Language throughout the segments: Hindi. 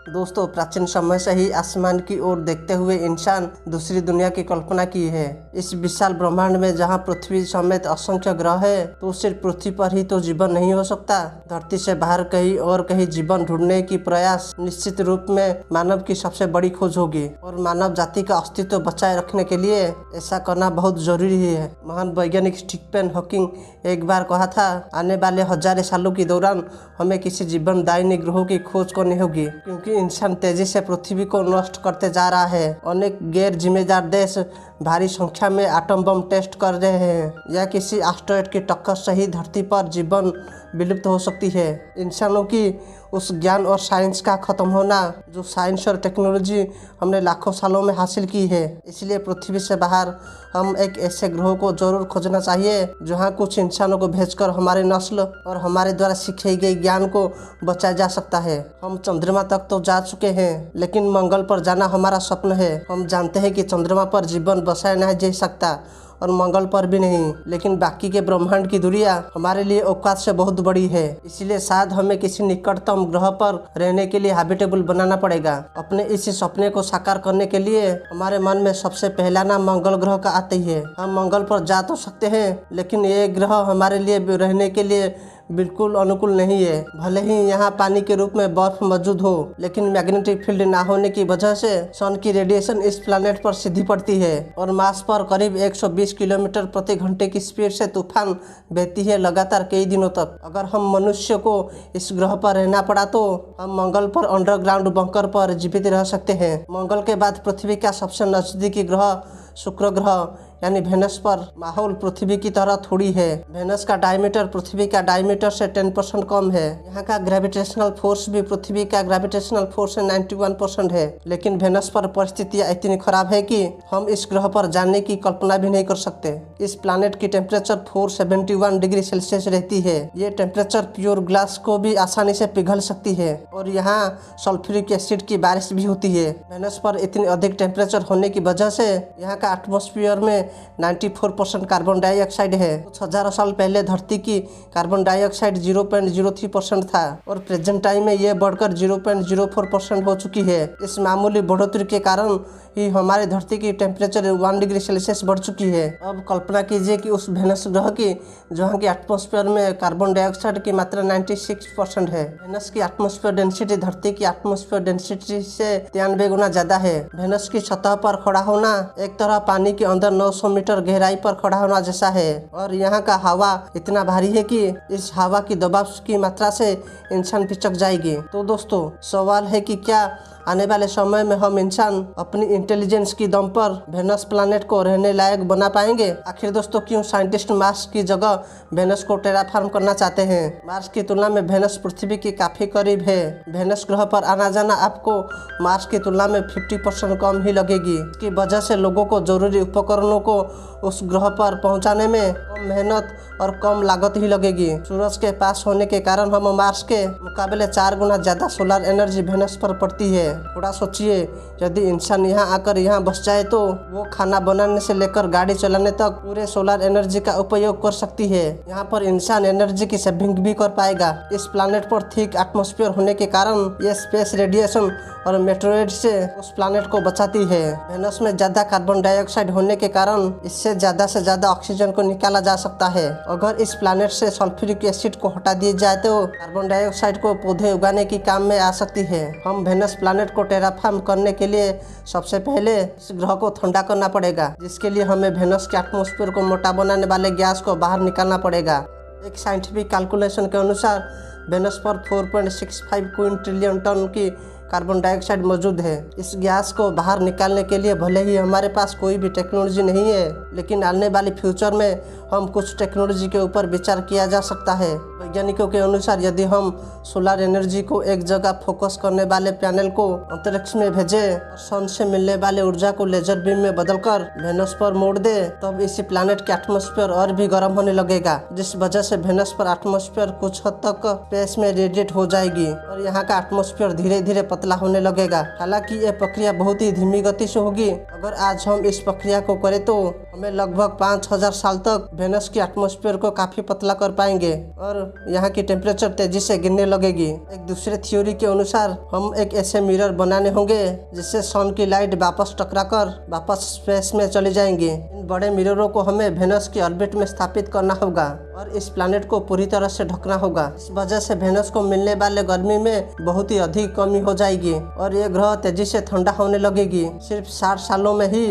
दोस्तों, प्राचीन समय से ही आसमान की ओर देखते हुए इंसान दूसरी दुनिया की कल्पना की है। इस विशाल ब्रह्मांड में जहां पृथ्वी समेत असंख्य ग्रह है, तो सिर्फ पृथ्वी पर ही तो जीवन नहीं हो सकता। धरती से बाहर कहीं और कहीं जीवन ढूंढने की प्रयास निश्चित रूप में मानव की सबसे बड़ी खोज होगी और मानव जाति का अस्तित्व बचाए रखने के लिए ऐसा करना बहुत जरूरी है। महान वैज्ञानिक स्टीफन हॉकिंग एक बार कहा था, आने वाले हजारों सालों के दौरान हमें किसी जीवनदायिनी ग्रहों की खोज करनी होगी, क्योंकि इंसान तेजी से पृथ्वी को नष्ट करते जा रहा है। अनेक गैर जिम्मेदार देश भारी संख्या में एटम बम टेस्ट कर रहे हैं या किसी एस्टेरॉयड की टक्कर से ही धरती पर जीवन विलुप्त हो सकती है। इंसानों की उस ज्ञान और साइंस का खत्म होना जो साइंस और टेक्नोलॉजी हमने लाखों सालों में हासिल की है। इसलिए पृथ्वी से बाहर हम एक ऐसे ग्रह को जरूर खोजना चाहिए जहां कुछ इंसानों को भेजकर हमारी नस्ल और हमारे द्वारा सीखे गए ज्ञान को बचाया जा सकता है। हम चंद्रमा तक तो जा चुके हैं, लेकिन मंगल पर जाना हमारा स्वप्न है। हम जानते हैं कि चंद्रमा पर जीवन बसाया नहीं जा सकता और मंगल पर भी नहीं, लेकिन बाकी के ब्रह्मांड की दूरियां हमारे लिए औकात से बहुत बड़ी है। इसलिए शायद हमें किसी निकटतम ग्रह पर रहने के लिए हैबिटेबल बनाना पड़ेगा। अपने इस सपने को साकार करने के लिए हमारे मन में सबसे पहला नाम मंगल ग्रह का आती है। हम मंगल पर जा तो सकते हैं, लेकिन ये ग्रह हमारे लिए रहने के लिए बिल्कुल अनुकूल नहीं है। भले ही यहाँ पानी के रूप में बर्फ मौजूद हो, लेकिन मैग्नेटिक फील्ड ना होने की वजह से सन की रेडिएशन इस प्लैनेट पर सीधी पड़ती है और मार्स पर करीब 120 किलोमीटर प्रति घंटे की स्पीड से तूफान बहती है लगातार कई दिनों तक। अगर हम मनुष्य को इस ग्रह पर रहना पड़ा तो हम मंगल पर अंडरग्राउंड बंकर पर जीवित रह सकते हैं। मंगल के बाद पृथ्वी का सबसे नजदीकी ग्रह शुक्र ग्रह यानी वेनस पर माहौल पृथ्वी की तरह थोड़ी है। वेनस का डायमीटर पृथ्वी का डायमीटर से 10% कम है। यहाँ का ग्रेविटेशनल फोर्स भी पृथ्वी का ग्रेविटेशनल फोर्स से 91% है। लेकिन वेनस पर परिस्थितियाँ इतनी खराब है कि हम इस ग्रह पर जाने की कल्पना भी नहीं कर सकते। इस प्लैनेट की टेम्परेचर 471 डिग्री सेल्सियस रहती है। ये टेम्परेचर प्योर ग्लास को भी आसानी से पिघल सकती है और यहाँ सल्फ्यूरिक एसिड की बारिश भी होती है। वेनस पर इतनी अधिक टेम्परेचर होने की वजह से यहाँ का एटमॉस्फेयर में 94% कार्बन डाइऑक्साइड है। कुछ हजारों साल पहले धरती की कार्बन डाइऑक्साइड 0.03% था और प्रेजेंट टाइम में यह बढ़कर 0.04% हो चुकी है। इस मामूली बढ़ोतरी के कारण ही हमारी धरती की टेम्परेचर 1 डिग्री सेल्सियस बढ़ चुकी है। अब कल्पना कीजिए कि उस वेनस ग्रह की जहाँ की एटमॉस्फेयर में कार्बन डाइऑक्साइड की मात्रा 96% है। वेनस की एटमॉस्फेयर डेंसिटी धरती की एटमॉस्फेयर डेंसिटी से 93 गुना ज्यादा है। वेनस की सतह पर खड़ा होना एक तरह पानी के अंदर 900 मीटर गहराई पर खड़ा होना जैसा है और यहाँ का हवा इतना भारी है कि इस हवा की दबाव की मात्रा से इंसान पिचक जाएगी। तो दोस्तों, सवाल है कि क्या आने वाले समय में हम इंसान अपनी इंटेलिजेंस की दम पर वेनस प्लैनेट को रहने लायक बना पाएंगे? आखिर दोस्तों, क्यों साइंटिस्ट मार्स की जगह वेनस को टेराफॉर्म करना चाहते हैं? मार्स की तुलना में वेनस पृथ्वी के काफी करीब है। वेनस ग्रह पर आना जाना आपको मार्स की तुलना में 50% कम ही लगेगी। इसकी वजह से लोगों को जरूरी उपकरणों को उस ग्रह पर पहुंचाने में कम मेहनत और कम लागत ही लगेगी। सूरज के पास होने के कारण हम मार्स के मुकाबले 4 गुना ज्यादा सोलर एनर्जी वेनस पर पड़ती है। थोड़ा सोचिए, यदि इंसान यहाँ आकर यहाँ बस जाए तो वो खाना बनाने से लेकर गाड़ी चलाने तक पूरे सोलर एनर्जी का उपयोग कर सकती है। यहाँ पर इंसान एनर्जी की सेविंग भी कर पाएगा। इस प्लैनेट पर थिक एटमॉस्फेयर होने के कारण ये स्पेस रेडिएशन और मेटेरोइड से उस प्लैनेट को बचाती है। वेनस में ज्यादा कार्बन डाइऑक्साइड होने के कारण इससे ज्यादा से ज्यादा ऑक्सीजन को निकाला जा सकता है। अगर इस प्लैनेट से सल्फ्यूरिक एसिड को हटा दिया जाए तो कार्बन डाइऑक्साइड को पौधे उगाने की काम में आ सकती है। हम वेनस प्लैनेट को टेराफॉर्म करने के लिए सबसे पहले इस ग्रह को ठंडा करना पड़ेगा, जिसके लिए हमें वेनस के एटमॉस्फेयर को मोटा बनाने वाले गैस को बाहर निकालना पड़ेगा। एक साइंटिफिक कैलकुलेशन के अनुसार वेनस पर 4.65 क्विंटिलियन टन की कार्बन डाइऑक्साइड मौजूद है। इस गैस को बाहर निकालने के लिए भले ही हमारे पास कोई भी टेक्नोलॉजी नहीं है, लेकिन आने वाले फ्यूचर में हम कुछ टेक्नोलॉजी के ऊपर विचार किया जा सकता है। वैज्ञानिकों के अनुसार यदि हम सोलर एनर्जी को एक जगह फोकस करने वाले पैनल को अंतरिक्ष में भेजे और सन से मिलने वाले ऊर्जा को लेजर बीम में बदलकर वेनस पर मोड़ दे, तब इसी प्लैनेट के एटमॉस्फेयर और भी गर्म होने लगेगा, जिस वजह से वेनस पर एटमॉस्फेयर कुछ हद तक स्पेस में रेडिएट हो जाएगी और यहाँ का एटमॉस्फेयर धीरे धीरे पतला होने लगेगा। हालांकि यह प्रक्रिया बहुत ही धीमी गति से होगी। अगर आज हम इस प्रक्रिया को करें तो हमें लगभग 5000 साल तक वेनस की एटमॉस्फेयर को काफी पतला कर पाएंगे और यहाँ की टेम्परेचर तेजी से गिरने लगेगी। एक दूसरे थ्योरी के अनुसार हम एक ऐसे मिरर बनाने होंगे जिससे सन की लाइट वापस टकराकर वापस स्पेस में चली जाएंगी। इन बड़े मिररों को हमें वेनस की ऑर्बिट में स्थापित करना होगा और इस प्लैनेट को पूरी तरह से ढकना होगा। इस वजह से वेनस को मिलने वाले गर्मी में बहुत ही अधिक कमी हो जाएगी और ये ग्रह तेजी से ठंडा होने लगेगी। सिर्फ 60 सालों में ही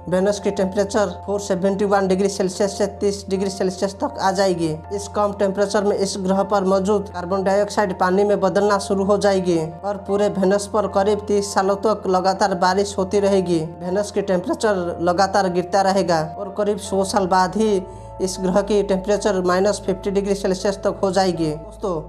वेनस की टेम्परेचर 471 डिग्री सेल्सियस से 30 डिग्री सेल्सियस तक आ जाएगी। इस कम टेम्परेचर में इस ग्रह पर मौजूद कार्बन डाइऑक्साइड पानी में बदलना शुरू हो जाएगी और पूरे वेनस पर करीब 30 सालों तक लगातार बारिश होती रहेगी। वेनस की टेम्परेचर लगातार गिरता रहेगा और करीब 100 साल बाद ही इस ग्रह की टेम्परेचर -50 डिग्री सेल्सियस तक हो जाएगी। दोस्तों,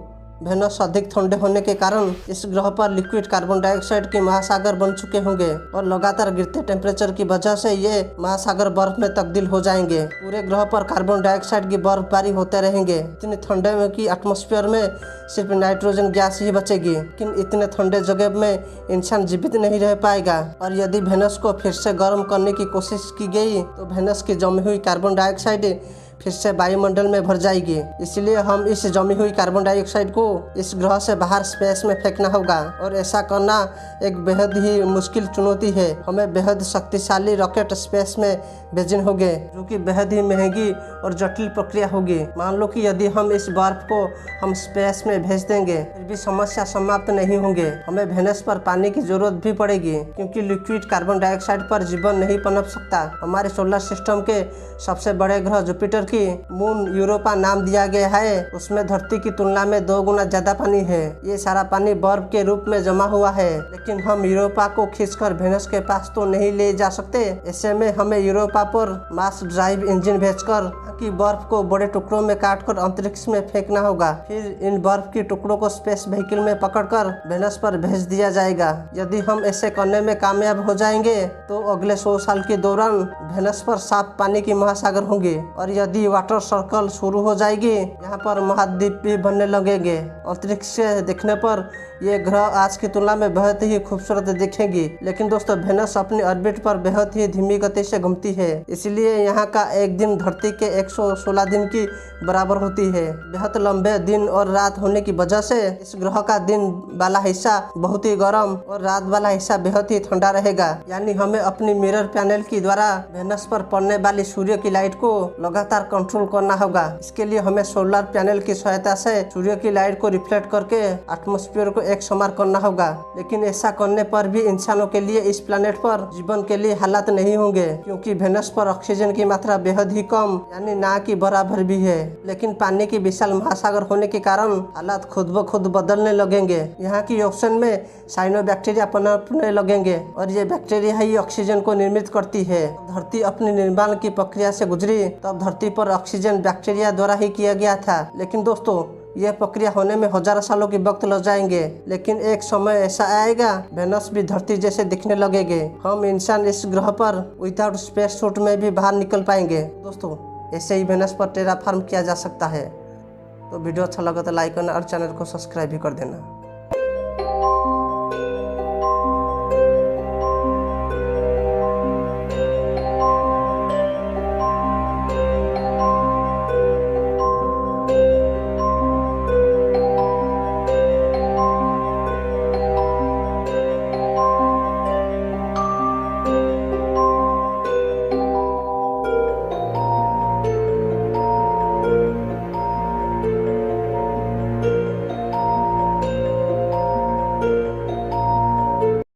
वेनस अधिक ठंडे होने के कारण इस ग्रह पर लिक्विड कार्बन डाइऑक्साइड के महासागर बन चुके होंगे और लगातार गिरते टेम्परेचर की वजह से ये महासागर बर्फ में तब्दील हो जाएंगे। पूरे ग्रह पर कार्बन डाइऑक्साइड की बर्फबारी होते रहेंगे। इतने ठंडे में की एटमॉस्फेयर में सिर्फ नाइट्रोजन गैस ही बचेगी, लेकिन इतने ठंडे जगह में इंसान जीवित नहीं रह पाएगा। और यदि वेनस को फिर से गर्म करने की कोशिश की गई तो वेनस की जमी हुई कार्बन डाइऑक्साइड फिर से वायुमंडल में भर जाएगी। इसलिए हम इस जमी हुई कार्बन डाइऑक्साइड को इस ग्रह से बाहर स्पेस में फेंकना होगा और ऐसा करना एक बेहद ही मुश्किल चुनौती है। हमें बेहद शक्तिशाली रॉकेट स्पेस में भेजने होंगे जो कि बेहद ही महंगी और जटिल प्रक्रिया होगी। मान लो कि यदि हम इस बर्फ को हम स्पेस में भेज देंगे फिर भी समस्या समाप्त नहीं होंगे। हमें वेनस पर पानी की जरूरत भी पड़ेगी क्योंकि लिक्विड कार्बन डाइऑक्साइड पर जीवन नहीं पनप सकता। हमारे सोलर सिस्टम के सबसे बड़े ग्रह जुपिटर की मून यूरोपा नाम दिया गया है, उसमें धरती की तुलना में 2 गुना ज्यादा पानी है। ये सारा पानी बर्फ के रूप में जमा हुआ है, लेकिन हम यूरोपा को खींचकर वेनस के पास तो नहीं ले जा सकते। ऐसे में हमें यूरोपा पर मास ड्राइव इंजन भेजकर कि बर्फ को बड़े टुकड़ों में काटकर अंतरिक्ष में फेंकना होगा। फिर इन बर्फ के टुकड़ों को स्पेस व्हीकल में पकड़कर वेनस पर भेज दिया जाएगा। यदि हम ऐसे करने में कामयाब हो जाएंगे तो अगले 100 साल के दौरान वेनस पर साफ पानी की महासागर होंगे और यदि वाटर सर्कल शुरू हो जाएगी, यहाँ पर महाद्वीप भी बनने लगेंगे। अंतरिक्ष से देखने पर ये ग्रह आज की तुलना में बहुत ही खूबसूरत दिखेंगी, लेकिन दोस्तों वेनस अपनी ऑर्बिट पर बेहद ही धीमी गति से घूमती है, इसलिए यहाँ का एक दिन धरती के 116 दिन की बराबर होती है। बेहद लंबे दिन और रात होने की वजह से इस ग्रह का दिन वाला हिस्सा बहुत ही गर्म और रात वाला हिस्सा बेहद ही ठंडा रहेगा। यानी हमें अपनी मिरर पैनल के द्वारा वेनस पर पड़ने वाली सूर्य की लाइट को लगातार कंट्रोल करना होगा। इसके लिए हमें सोलर पैनल की सहायता से सूर्य की लाइट को रिफ्लेक्ट करके एटमॉस्फेयर को एक समान करना होगा। लेकिन ऐसा करने पर भी इंसानों के लिए इस प्लेनेट पर जीवन के लिए हालात नहीं होंगे, क्योंकि वेनस पर ऑक्सीजन की मात्रा बेहद ही कम यानी ना की बराबर भी है। लेकिन पानी की विशाल महासागर होने के कारण हालात खुद ब खुद बदलने लगेंगे। यहाँ की ओशन में साइनोबैक्टीरिया पनपने लगेंगे और ये बैक्टीरिया ही ऑक्सीजन को निर्मित करती है। धरती अपनी निर्माण की प्रक्रिया से गुजरी तब धरती पर ऑक्सीजन बैक्टीरिया द्वारा ही किया गया था। लेकिन दोस्तों यह प्रक्रिया होने में हजारों सालों के वक्त लग जाएंगे, लेकिन एक समय ऐसा आएगा वेनस भी धरती जैसे दिखने लगेंगे। हम इंसान इस ग्रह पर विदाउट स्पेस सूट में भी बाहर निकल पाएंगे। दोस्तों ऐसे ही वेनस पर टेराफॉर्म किया जा सकता है। तो वीडियो अच्छा लगा तो लाइक करना और चैनल को सब्सक्राइब भी कर देना।